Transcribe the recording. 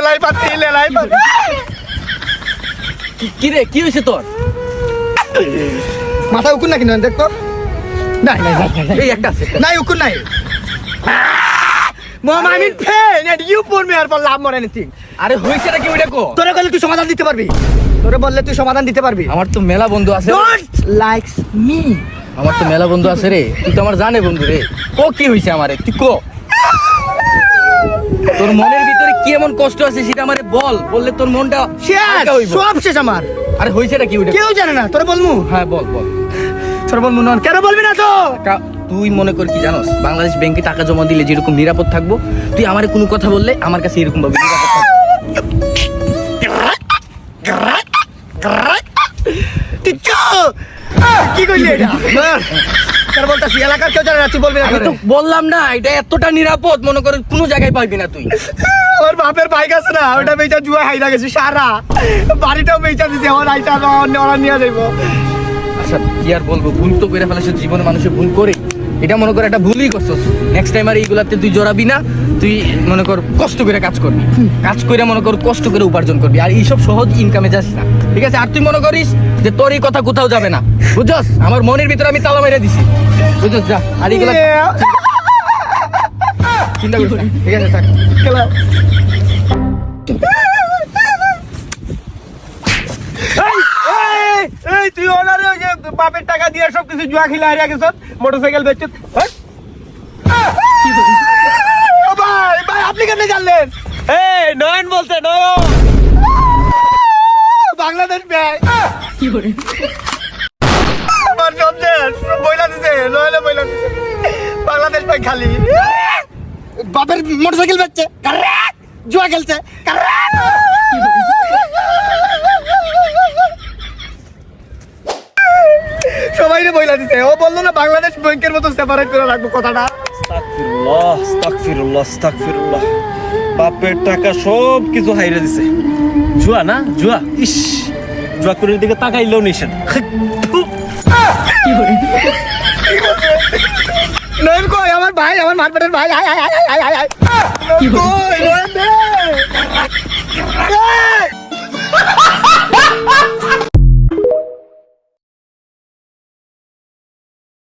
লেলাই পাতি লেলাই পাতি কি রে কি হইছে তোর মাথা উকুন না কিনা দেখো নাই নাই নাই এই একটা আছে নাই উকুন নাই মামা I mean pen and you put me or for love more anything আরে হইছেটা কি ওইটা কো তোরে বললে তুই সমাধান দিতে পারবি তোরে বললে তুই সমাধান দিতে পারবি আমার তো মেলা বন্ধু আছে ডোন্ট লাইকস মি আমার তো মেলা বন্ধু আছে রে তুই তো আমার জানে বন্ধু রে ও কি হইছে আমারে তুই কো তোর মনের ভিতরে কি এমন কষ্ট আছে সেটা আমারে বল বললে তোর মনটা শেষ হালকা হইবো। সব শেষ আমার আরে হইছেটা কি ওইটা কেউ জানে না তোরে বলমু হ্যাঁ বল বল তোরে বলমু না কেন বলবি না তো তুই মনে কর কি জানোস বাংলাদেশ ব্যাংকে টাকা জমা দিলে যেরকম নিরাপদ থাকবো তুই আমারে কোনো কথা বললে আমার কাছে এরকম ভাবে নিরাপদ থাকবে কি কইলি এটা তোর বলতাছি এলাকার কেউ জানে না তুই বলবি না আমি তো বললাম না এটা এতটা নিরাপদ মনে কর কোনো জায়গায় পাইবি না তুই ওর বাপের বাইক আছে না ওটা বেচা জুয়া হাইরা গেছে সারা বাড়িটাও বেচা দিছে আমার আইটা ওরা নিয়ে যাইব আচ্ছা কি আর বলবো ভুল তো করে ফেলেছে জীবনে মানুষের ভুল করে এটা মনে কর একটা ভুলই করছস নেক্সট টাইম আর এইগুলাতে তুই জড়াবি না তুই মনে কর কষ্ট করে কাজ করবি কাজ করে মনে কর কষ্ট করে উপার্জন করবি আর এইসব সহজ ইনকামে যাস না ঠিক আছে আর তুই মনে করিস যে তোর এই কথা কোথাও যাবে না বুঝছস আমার মনের ভিতরে আমি তালা মেরে দিছি বুঝছস যা আর এইগুলা চিন্তা করিস না ঠিক আছে থাক খেলাও এই তুই ওনারে ওই যে বাপের টাকা দিয়ে সব কিছু জুয়া খেলে হারিয়ে গেছ মোটরসাইকেল বেচছ ভাই ভাই আপনি কেন জানলেন এই নয়ন বলতে নয়ন বাংলাদেশ ব্যাংক কি করে আমার সব শেষ বইলা দিছে নয়নে বইলা দিছে বাংলাদেশ ব্যাংক খালি বাপের মোটরসাইকেল বেচছে জুয়া খেলছে সবাই বইলা দিছে ও বললো না বাংলাদেশ ব্যাংকের মতো সেপারেট করে রাখবো কথাটা আস্তাগফিরুল্লাহ আস্তাগফিরুল্লাহ আস্তাগফিরুল্লাহ বাপের টাকা সব কিছু হাইরে দিছে জুয়া না জুয়া ইস জুয়া করে দিকে তাকাইলেও নিছেন নয়ন কই আমার ভাই আমার মারপেটের ভাই আয় আয় আয় আয় আয় আয় কি কই